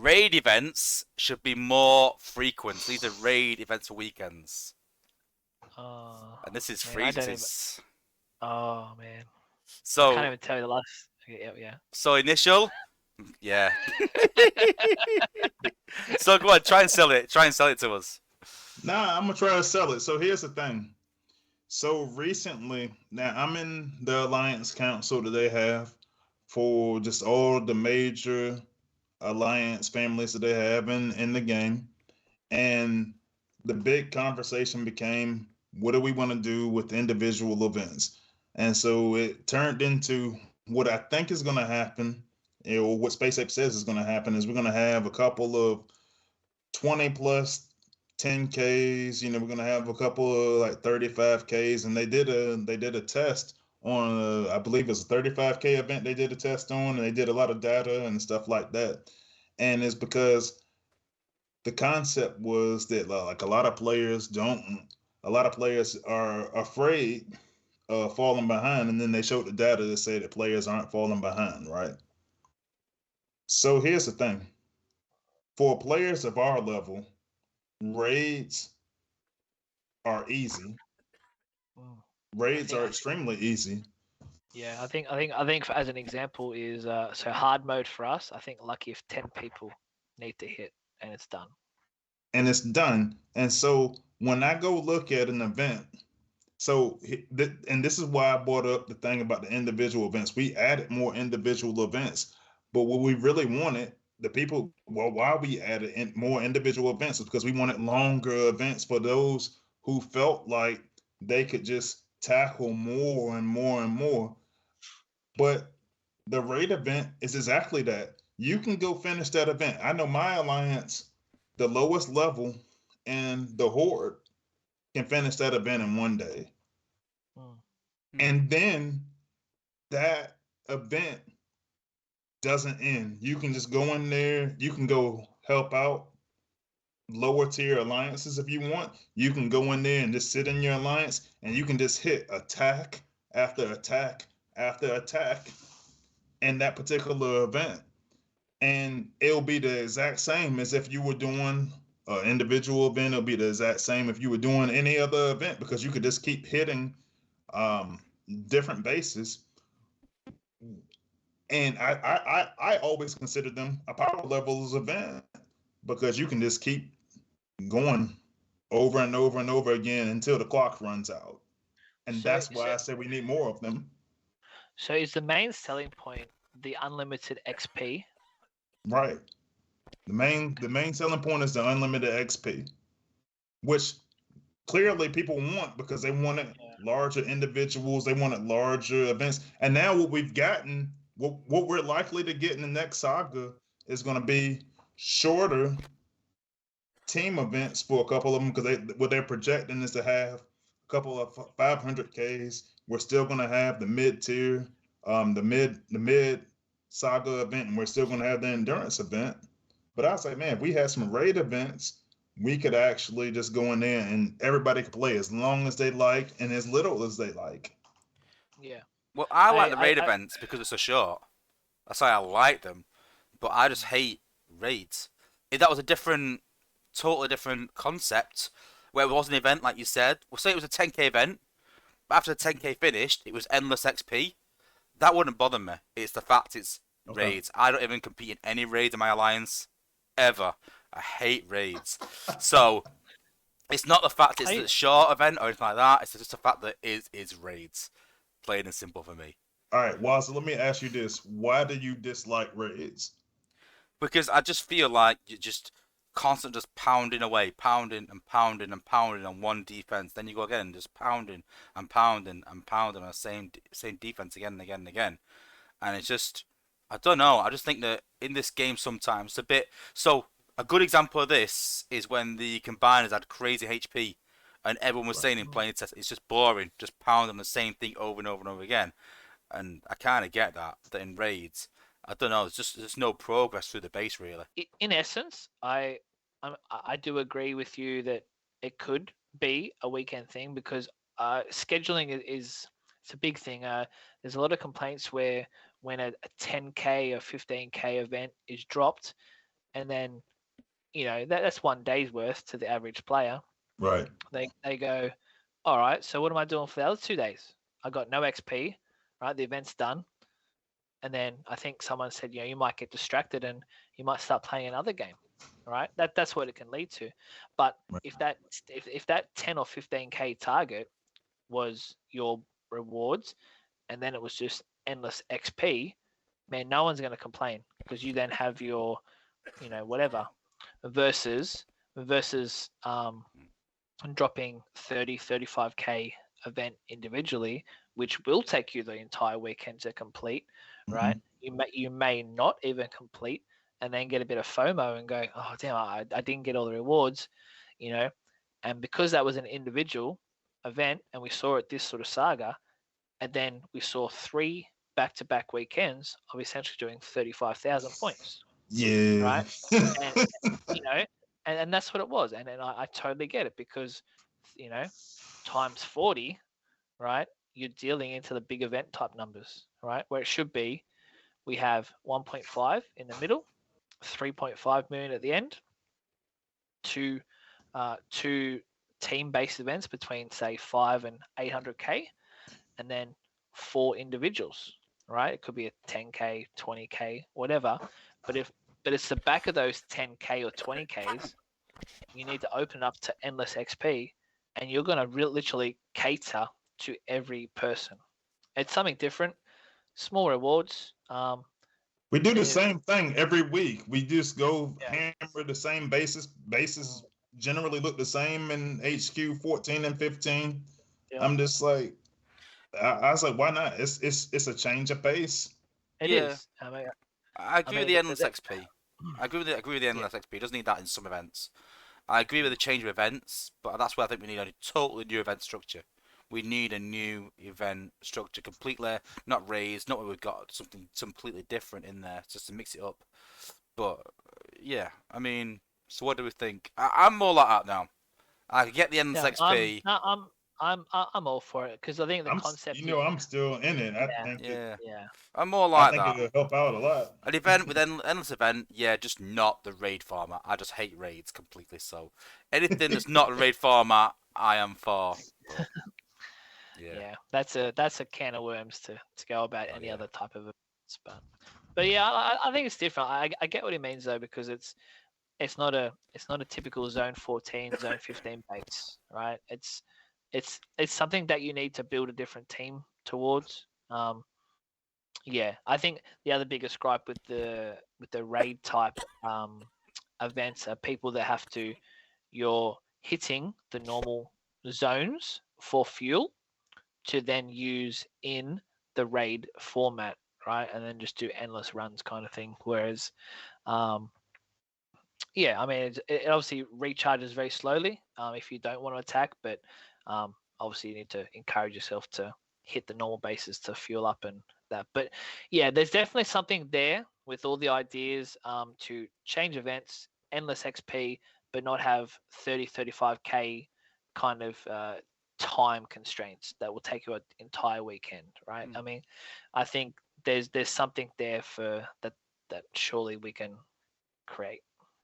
raid events should be more frequent. These are raid events for weekends. Oh, And this is man, I don't even. Freezius. Oh, man. I can't So, even tell you the last. Yeah. so initial? Yeah. So go on, try and sell it. Try and sell it to us. Nah, I'm gonna try to sell it. So here's the thing. So recently, now I'm in the Alliance Council that they have for just all the major Alliance families that they have in the game. And the big conversation became, what do we want to do with individual events? And so it turned into what I think is going to happen, or what SpaceX says is going to happen, is we're going to have a couple of 20 plus 10Ks. We're going to have a couple of like 35Ks, and they did a test on I believe it's a 35K event they did a test on, and they did a lot of data and stuff like that. And it's because the concept was that like a lot of players are afraid of falling behind, and then they showed the data that say that players aren't falling behind, right? So here's the thing. For players of our level, raids are easy. Mm. I Raids think. are extremely easy. Yeah. I think as an example is so hard mode for us. I think lucky if 10 people need to hit and it's done. And it's done. And so when I go look at an event, and this is why I brought up the thing about the individual events. We added more individual events, but what we really wanted, the people, well, why we added more individual events is because we wanted longer events for those who felt like they could just tackle more and more and more. But the raid event is exactly that. You can go finish that event. I know my alliance, the lowest level and the horde can finish that event in one day. Mm. And then that event doesn't end. You can just go in there. You can go help out lower tier alliances if you want. You can go in there and just sit in your alliance, and you can just hit attack after attack after attack in that particular event. And it'll be the exact same as if you were doing an individual event. It'll be the exact same if you were doing any other event, because you could just keep hitting um, different bases. And I always consider them a power levels event, because you can just keep going over and over and over again until the clock runs out. And So, that's so, why I say we need more of them. so is the main selling point the unlimited XP? Right. The main selling point is the unlimited XP, which clearly people want because they wanted Yeah. larger individuals, they wanted larger events. And now what we've gotten, what we're likely to get in the next saga is going to be shorter team events for a couple of them, because what they're projecting is to have a couple of 500Ks. We're still going to have the mid tier, the mid saga event, and we're still going to have the endurance event. But I was like, man, if we had some raid events, we could actually just go in there and everybody could play as long as they like and as little as they like. Yeah. Well, I like the I, raid I, events because it's so short. That's why I like them. But I just hate raids. If that was a totally different concept, where it was an event like you said, well, say it was a 10k event, but after the 10k finished, it was endless XP. That wouldn't bother me. It's the fact it's Okay. raids. I don't even compete in any raids in my alliance ever. I hate raids. So it's not the fact it's I a short event or anything like that. It's just the fact that it is raids. Plain and simple for me. All right, Wazza, let me ask you this. Why do you dislike raids? Because I just feel like you're just constant just pounding away, pounding and pounding and pounding on one defense. Then you go again, just pounding and pounding and pounding on the same defense again and again and again. And it's just, I don't know. I just think that in this game sometimes it's a bit. So a good example of this is when the combiners had crazy HP, and everyone was Right. saying in playing test it's just boring, just pounding the same thing over and over and over again. And I kind of get that in raids. I don't know. There's no progress through the base really. in essence, I do agree with you that it could be a weekend thing because scheduling is it's a big thing. There's a lot of complaints where when a 10k or 15k event is dropped, and then that's 1 day's worth to the average player. Right. They go, all right, so what am I doing for the other 2 days? I got no XP, right? The event's done. And then I think someone said, you might get distracted and you might start playing another game, right? That's what it can lead to. But Right. if that 10 or 15K target was your rewards, and then it was just endless XP, man, no one's going to complain because you then have your, whatever, versus dropping 30, 35K event individually, which will take you the entire weekend to complete, right? You may not even complete and then get a bit of FOMO and go, oh, damn, I didn't get all the rewards, and because that was an individual event and we saw it this sort of saga, and then we saw 3 back-to-back weekends of essentially doing 35,000 points. Yeah. Right. And that's what it was. And I totally get it because, times 40, right, you're dealing into the big event type numbers, right? Where it should be, we have 1.5 in the middle, 3.5 million at the end, two team-based events between, say, 5 and 800K, and then 4 individuals, right? It could be a 10K, 20K, whatever. But it's the back of those 10K or 20Ks, you need to open up to endless XP, and you're going to literally cater to every person. It's something different, small rewards. We do the same thing every week. We just go hammer the same bases. Bases generally look the same in HQ 14 and 15. Yeah. I'm just like, I was like, why not? It's a change of pace. It is. I mean, I agree with the endless XP. I agree with the endless XP. It doesn't need that in some events. I agree with the change of events, but that's where I think we need a totally new event structure. We need a new event structure completely, not raised, not where we've got something completely different in there, just to mix it up. But yeah, I mean, so what do we think? I'm more like that now. I get the endless XP. I'm all for it because I think the concept. I'm still in it. I think I'm more like that. I think it'll help out a lot. An event with endless event, just not the raid format. I just hate raids completely. So anything that's not a raid format, I am for. But, that's a can of worms to go about any other type of events. But yeah, I think it's different. I get what he means though, because it's not a typical zone 14, zone 15 base, right? It's something that you need to build a different team towards. I think the other biggest gripe with the raid type events are people that have to, you're hitting the normal zones for fuel to then use in the raid format, right? And then just do endless runs kind of thing. Whereas, I mean, it obviously recharges very slowly if you don't want to attack, but obviously you need to encourage yourself to hit the normal bases to fuel up and that. But yeah, there's definitely something there with all the ideas to change events, endless XP, but not have 30, 35K kind of time constraints that will take you an entire weekend, right? I mean, I think there's something there for that surely we can create.